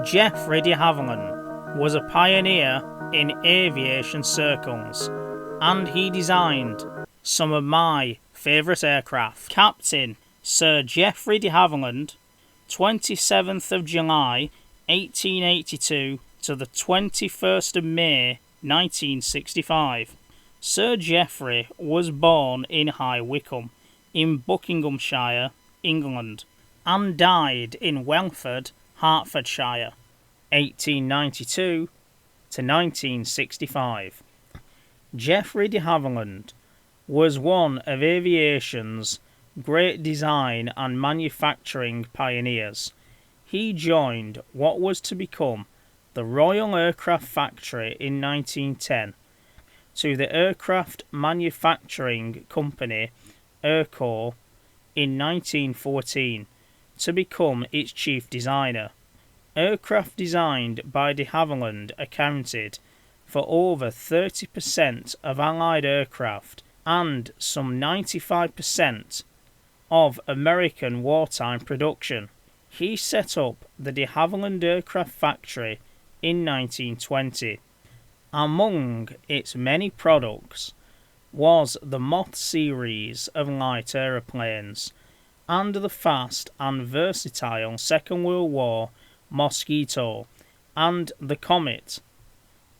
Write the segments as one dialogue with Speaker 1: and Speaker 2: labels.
Speaker 1: Geoffrey de Havilland was a pioneer in aviation circles, and he designed some of my favourite aircraft. Captain Sir Geoffrey de Havilland, 27th of July 1882 to the 21st of May 1965. Sir Geoffrey was born in High Wycombe in Buckinghamshire, England, and died in Welford, Hertfordshire, 1892 to 1965. Geoffrey de Havilland was one of aviation's great design and manufacturing pioneers. He joined what was to become the Royal Aircraft Factory in 1910 to the Aircraft Manufacturing Company, Airco, in 1914 to become its chief designer. Aircraft designed by de Havilland accounted for over 30% of Allied aircraft and some 95% of American wartime production. He set up the de Havilland Aircraft Factory in 1920. Among its many products was the Moth series of light aeroplanes and the fast and versatile Second World War Mosquito and the Comet,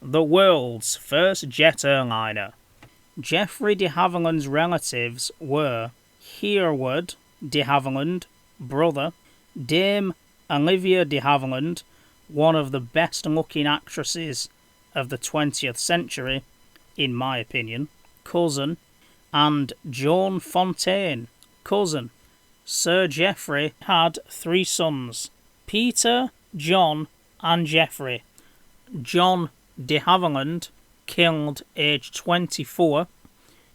Speaker 1: the world's first jet airliner. Geoffrey de Havilland's relatives were Hereward de Havilland, brother, Dame Olivia de Havilland, one of the best-looking actresses of the 20th century, in my opinion, cousin, and Joan Fontaine, cousin. Sir Geoffrey had 3 sons, Peter, John, and Geoffrey. John de Havilland killed aged 24.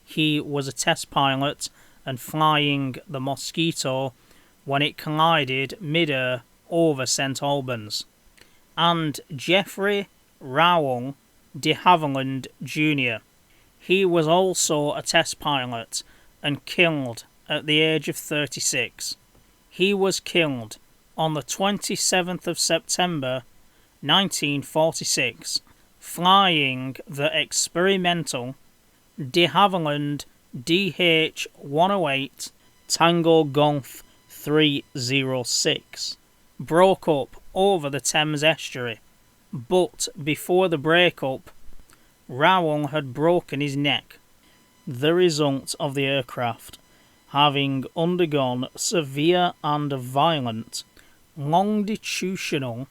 Speaker 1: He was a test pilot and flying the Mosquito when it collided mid-air over St Albans. And Geoffrey Rowell de Havilland Jr. He was also a test pilot and killed at the age of 36. He was killed on the 27th of September 1946 flying the experimental de Havilland DH-108 Tango Golf 306. Broke up over the Thames estuary, but before the breakup, Rowell had broken his neck, the result of the aircraft having undergone severe and violent longitudinal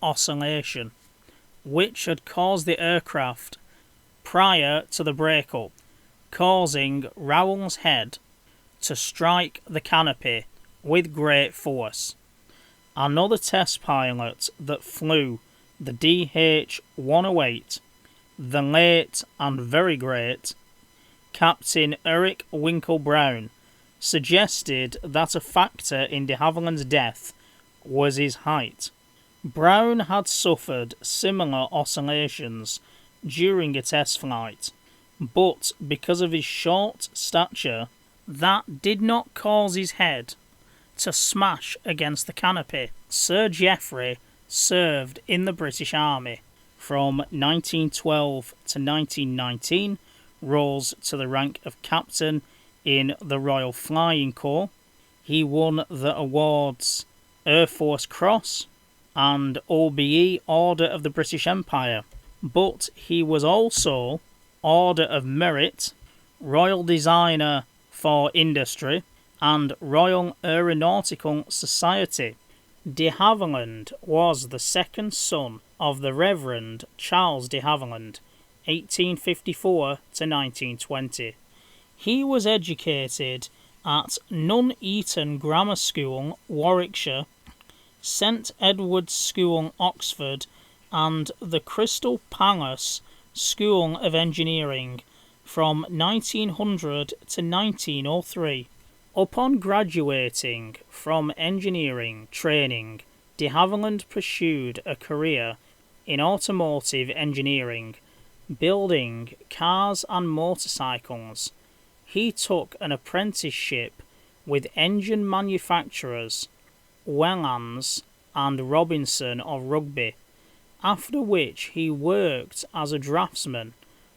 Speaker 1: oscillation, which had caused the aircraft prior to the breakup, causing Rowell's head to strike the canopy with great force. Another test pilot that flew the DH-108, the late and very great Captain Eric Winkle Brown, suggested that a factor in de Havilland's death was his height. Brown had suffered similar oscillations during a test flight, but because of his short stature, that did not cause his head to smash against the canopy. Sir Geoffrey served in the British Army from 1912 to 1919, rose to the rank of captain in the Royal Flying Corps. He won the awards Air Force Cross and OBE Order of the British Empire, but he was also Order of Merit, Royal Designer for Industry, and Royal Aeronautical Society. De Havilland was the second son of the Reverend Charles de Havilland, 1854 to 1920. He was educated at Nuneaton Grammar School, Warwickshire, St Edward's School, Oxford, and the Crystal Palace School of Engineering from 1900 to 1903. Upon graduating from engineering training, de Havilland pursued a career in automotive engineering, building cars and motorcycles. He took an apprenticeship with engine manufacturers Wellands and Robinson of Rugby, after which he worked as a draftsman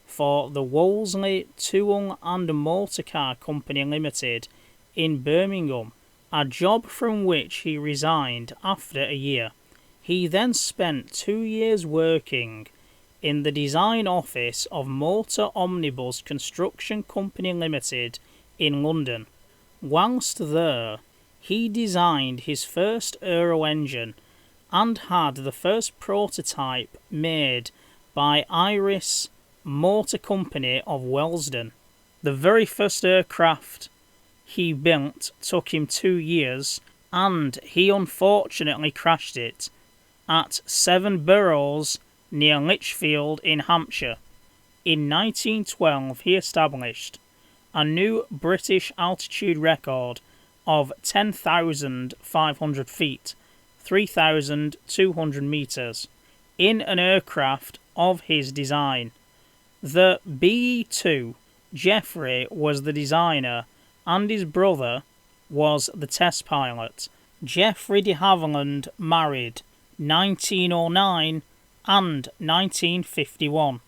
Speaker 1: for the Wolseley Tool and Motor Car Company Limited in Birmingham, a job from which he resigned after a year. He then spent 2 years working in the design office of Motor Omnibus Construction Company Limited in London. Whilst there, he designed his first aero engine and had the first prototype made by Iris Motor Company of Wellesden. The very first aircraft he built took him 2 years, and he unfortunately crashed it at Seven Burrows near Lichfield in Hampshire. In 1912 he established a new British altitude record of 10,500 feet, 3,200 metres, in an aircraft of his design. The BE-2, Geoffrey was the designer and his brother was the test pilot. Geoffrey de Havilland married 1909 and 1951.